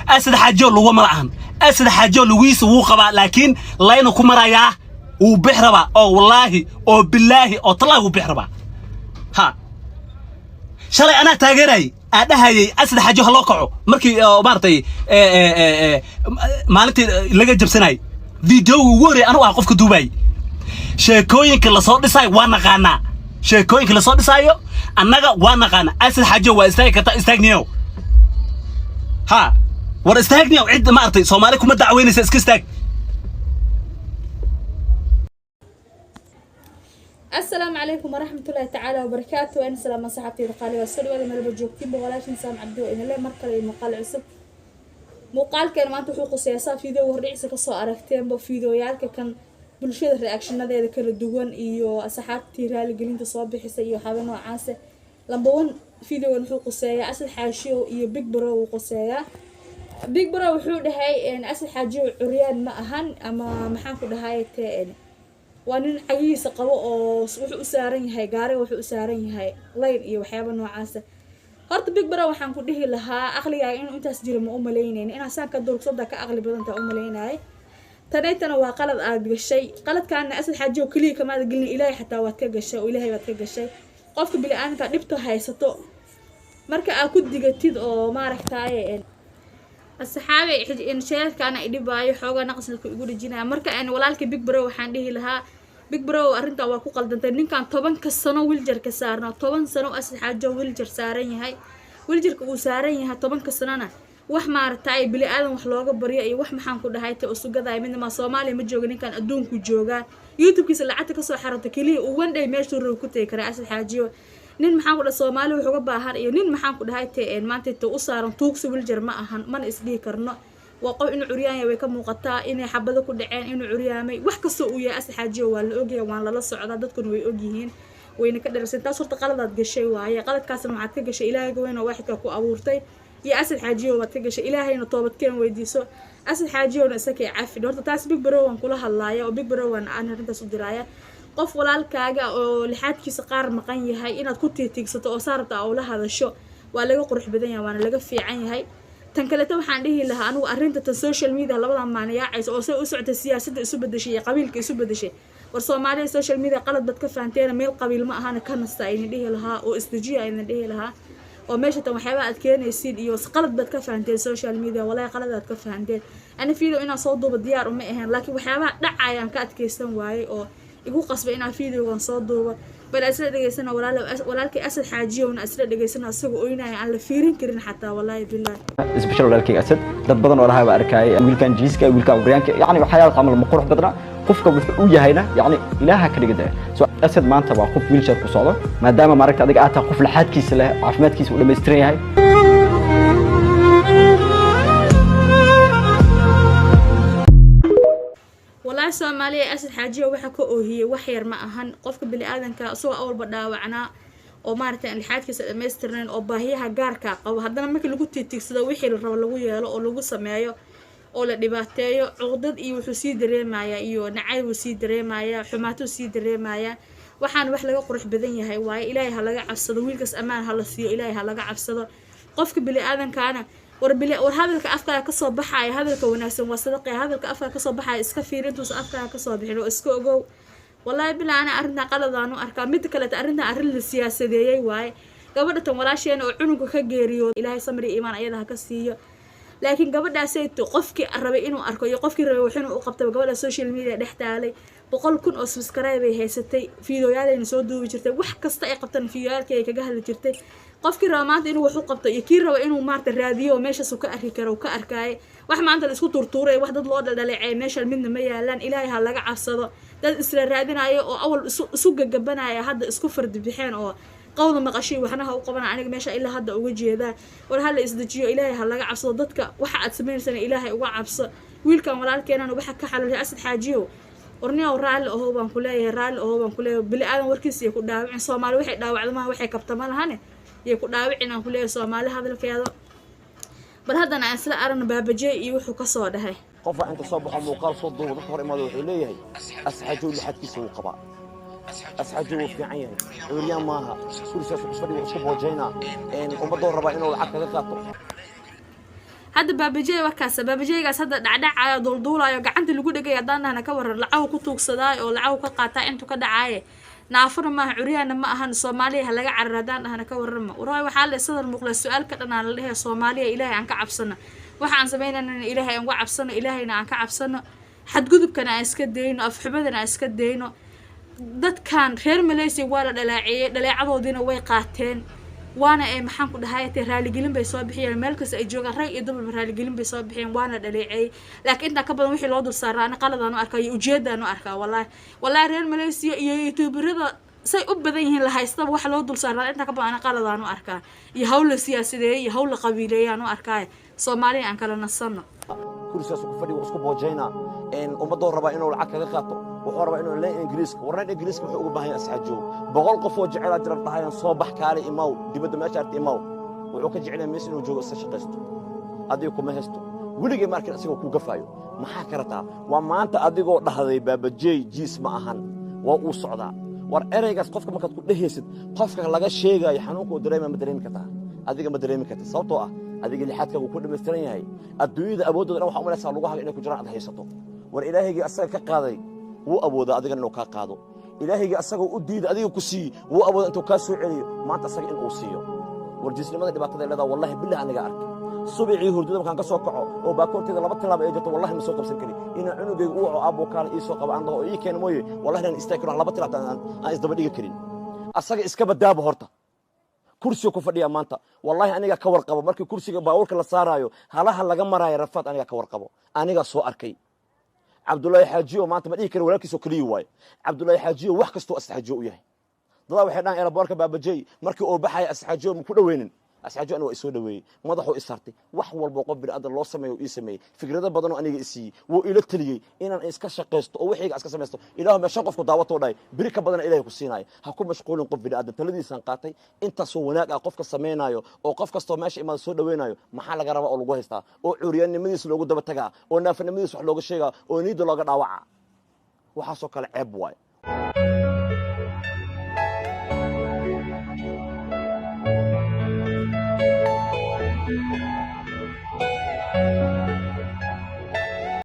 أسد حاجة لو مرعان أسد حاجة لويس وقبا لكن لا ينكو مرايا وبحربا أو والله أو بالله أو طلع وبحربا ها شري أنا تاجري أنا هاي أسد حاجة هلاقعه مركي مارتي مالتي لقى جبسناي فيديو وري أنا واقف كدبي sheekooyinka la soo dhisay waan naqaana sheekooyinka la soo dhisayo annaga waan naqaana asal xajo waa istaag karta istaagniyo ha war istaagniyo cid ma artay Soomaali kuma dacweynaysa iska istaag السلام عليكم ورحمة الله تعالى وبركاته وأنا سلام صاحبتي القالي والسلوى لما البجوكتين بغلاش نسام عبدو إن الله مركل مقال عصب مقال كان ما تحوق السياسة فيديو ورئيس كسو أركتين بفيديو يالك كان bulshada reactionadeeda kala duwan iyo asxaabtii raali gelinta soo bixisay iyo xaba noocaas lamba wan video wuxuu qoseeyaa asal xaashiyo iyo big bro uu qoseeyaa big bro wuxuu dhahay in asal xaajiyo curiyaan ma ahan ama maxaan ku dhahay teen waa nin cagiisa qabo oo wuxuu u saaran yahay gaari wuxuu u saaran yahay line iyo waxyaabo noocaas horta big bro waxaan ku dhihi lahaa aqliga inuu intaas jiro ma u maleynaynin inaan saan ka durgsada ka aqli badan ta u maleynay تنيتنا وقلد أدقشي قلد كان أسد حاجة وكلي كمان قلنا إلهي حتى واتكجشي وإلهي واتكجشي قفت بلي أنا كنبته هاي ستو مركا أكود دقتيد أو ما رحتاي الصحابي حج إن شاء كان إدي باي حوجا نقص يقول الجنا مركا أنا ولا لك بيج برو حنده لها بيج برو أرنت أواكو قلدن تنين كان طبعا كسنة ويلجر كسارنا طبعا سنة أسد حاجة ويلجر سارين هاي ويلجر كوسارين هاي طبعا كسنة wax maartay bili aadan wax looga bariyo iyo wax maxaan ku dhahay ta usugada midna Soomaaliya ma joogan ninkan adduunku jooga YouTube-kiisa lacagta ka soo xaranta kaliya uu one day meesha uu ku tay kara asal xaajiyo nin maxaan ku dhahay Soomaaliya wuxuu uga baahan iyo nin maxaan ku dhahay teen maanta ta u saaran tuugsi wiljar ma ahan man isdii karno waa qof inuu curiyaan way ka muuqataa inay xabado ku dhaceen inuu curiyaamay wax kasta uu yahay asal xaajiyo waa la ogyahay waan la socdaa dadkuna way ogyihiin wayna ka dharsan taas horta qaladaad gashay waaye qaladkaasna waxaad ka gashay Ilaahay weyn oo waaxidka ku abuurtay يا أسد حاجيه وتجش إلهي نطابت كان ويديسو أسد حاجيه ونسكي عافي دورت تاس بيج برو كلها الله وبيج برو أنا رنت صدرايا قف ولا الكاجا أو لحد كيس قار مقني هاي إن كنت تيجي أو صارت أو لها هذا الشو ولا يقرح بدنيا وأنا لقى في عيني هاي تنكلت وحنده لها أنا وأرنت السوشيال ميديا لبضع معني عايز أو سعة السياسة أسوب الدشية قبيل كأسوب الدشية والصومالي السوشيال ميديا قلت بتكفى أنتين ميل قبيل ما أنا كان استعين ده لها واستجيا إن ده لها وماشي تمحيبات كان يصير يوس قلد بتكفى عن السوشيال ميديا ولا قلد بتكفى عن أنا فيديو إن صوته بالديار ومئهن لكن وحيبات دعاء يعني كات كيستن واي أو يقول قصب إن فيديو وصوته بل أسرع دقيسنا ولا لك أسد حاجي ونأسرع دقيسنا سوق وينا على فيرين كرين حتى والله بالله. سبيشال ولا لك أسد بدن ولا هاي بأركاي ويلكان جيسكا ويلكان بريانك يعني وحياة عمل مقروح بدنا قفك وجه هنا يعني إلها كده كده سواء أسد ما أنت وقف ويلشر كصعدة ما دام ما ركت أديك أنت قف لحد كيس له عفمات كيس ولا مستري هاي والله Soomaaliya أسد حاجة وحكوا هي وحير ما أهن قفك بالآذن كسوء أول بدأ وعنا oo maartay lixaadkiisa dhameystirneen oo baahiyaha gaarka qabo haddana markii lagu tiitigsado wixii la rabo lagu yeelo oo lagu sameeyo oo la dhibaateeyo cuqdad iyo wuxuu sii dareemayaa iyo nacayb uu sii dareemayaa xumaato sii dareemayaa waxaan wax laga qurux badan yahay waaye Ilaahay ha laga cabsado wiilkaas amaan ha la siiyo Ilaahay ha laga cabsado qofka bili aadankaana war hadalka afka ka soo baxay hadalka wanaagsan waa sadaqay hadalka afka ka soo baxay iska fiirintus afka ka soo bixin oo iska ogow والله بلا أنا أرنت قلدان وأركان مثل كلا أرنت أرل السياسة دي واي قبل ولا شيء أنا عنق خجيريو إلهي سمري إيمان أيضا كسيو لكن قبل سيت قفك الربعين وأركو يقفك الروحين وقبته قبل السوشيال ميديا دحت علي بقول كن سبسكرايب هي ستي فيديو يالي نسودو وجرتي وحكست قبتن فيديو كي كجهل جرتي قفك الرامات إنه وحق قبته يكير روحين مارت الراديو وماشى سوق أركي وكا أركاي واحد ما أنت الاسكو تورتوري واحد الله دلعي ماشى من مية لان إلهي هلا عصده dad isla raadinaayo oo awal isu gagabanaya hadda isku fardi bixeen oo qowda maqashay waxnaha u qaban aniga meesha ilaa hadda uga jeedaa war hal isdajiyo Ilaahay ha laga cabsado dadka waxa aad sameeysan Ilaahay uga cabso wiilkan walaalkeenana waxa ka xalay asad xaajiyo orniyo raali oo baan ku leeyahay bili aadan warkiisa ku dhaawacin Soomaali waxay dhaawacdaan waxay kabtama lahane iyo ku dhaawacin aan ku leeyahay Soomaali hadalkeeda bar haddana aan isla aragno baabajay iyo wuxuu ka soo dhahay قف أنت صبح مقال صد وظهر ما له عليه أسحجوا لحد كيسو قبا أسحجوا في عينه وليا ماها كل شيء صفري وصب وجينا إن أمبدور ربعين ولا عكا ذاته هذا بابجي وكاسة بابجي قاس هذا دعدع دولدولا يا قعنت اللي قد جاي دانا أنا كور لعو كتوك صداي أو لعو كقاطع أنتو كدعاية نافر ما عريان ما أهان الصومالية هلا عردان أنا كور ما وراي وحال صدر مقل السؤال كأنا اللي هي الصومالية إلهي عن كعب سنة وحن زمينا إن إلهي عن كعب سنة إلهينا عن كعب سنة حد قدب كان أسكت دينه أفحبنا أسكت دينه dad kan reer Malaysia waa la dhalaaciyay dhaleecadoodina way qaateen waana ay maxaan ku dhahaayay raali gelin bay soo bixiyeen meel kasta ay joogaan rag iyo dumar raali gelin bay soo bixiyeen waana dhaleecay laakiin inta ka badan wixii loo dul saaray qaladaan u arkay ujeedaan u arkaa wallahi reer Malaysia iyo youtuberada say u badan yihiin la haysta wax loo dul saaray inta ka badan qaladaan u arkaa iyo hawla siyaasadeed iyo hawla qabiileeyaan u arkaa Soomaaliya aan kala nasano kursigaas ku fadhiyo isku boojayna in ummadoo raba inuu lacag kaga qaato wuxuu rabaa inuu leeyahay ingiriiska warna ingiriiska wuxuu ugu baahan yahay asxaajo boqol qof oo jecel ah jiraan tahay soo bax kaale imaw dibadda meesha arti imaw wuxuu ka jecel yahay meesha inuu joogo shaqaysto adiga kuma haysto wiliga markii asigoo ku gafaayo maxaa karataa waa maanta adigoo dhahday baabajey jiis ma ahan waa uu socdaa war ereygaas qofka markaad ku dhehaysid qofka laga sheegayo xanuunka uu dareema ma dareemi kartaa adiga ma dareemi kartaa sababtoo ah adiga lixaadka uu ku dhameystiran yahay adduunyada awoodooda waxa u malaysaa lagu haga inay ku jiraan aad haysato war ilaahayga asaga ka qaaday wuu awoodaa adiga inuu ka qaado ilaahayga asaga u diiday adiga ku sii wuu awoodaa intuu ka soo celiyo maanta asaga inuu siiyo war jisnimada dhibaatada leedahay wallahi billahi aniga ark subixii hurdada markaan ka soo kaco oo baakoonteeda laba tilaab ay jirto wallahi ma soo qabsan kari inuu cunugayga uu waco aabbo kaale ii soo qaba aan dhaho ii keen mooye wallahi aan istaag karo laba tilaab aan isdaba dhigi karin asaga iska badaaba horta kursiga ku fadhiya maanta wallahi aniga ka warqabo markii kursiga baawarka la saarayo halaha laga maraayo rafaad aniga ka warqabo aniga soo arkay Abdullahi Xaajiyo maanta ma dhihi karo walaalkiis oo kaliya waay Abdullahi Xaajiyo wax kasto asxaajiyo u yahay dad waxay dhaan airportka baabajey markii uu baxay asxaajiyo ma ku dhaweenin asxaajiyo anu isoo dhaweeyay madaxu isartay wax walba qof bir adan loo sameeyo ii sameeyay fikrado badan oo aniga isii wuu ila taliyay inaan iska shaqeysto oo wixii iska sameesto ilaahu ma shan qofku daawato dhaay biri ka badan ilaahay ku siinay ha ku mashquulin qof bir adan taladiisan qaatay inta soo wanaag ah qofka sameeynayo oo qof kasto meesha imaad soo dhaweenayo maxaa laga rabaa oo lagu haystaa oo cuuriyanimadiisa loogu daba tagaa oo naafanimadiisa wax looga sheegaa oo niida looga dhaawaca waxa soo kale ceeb waay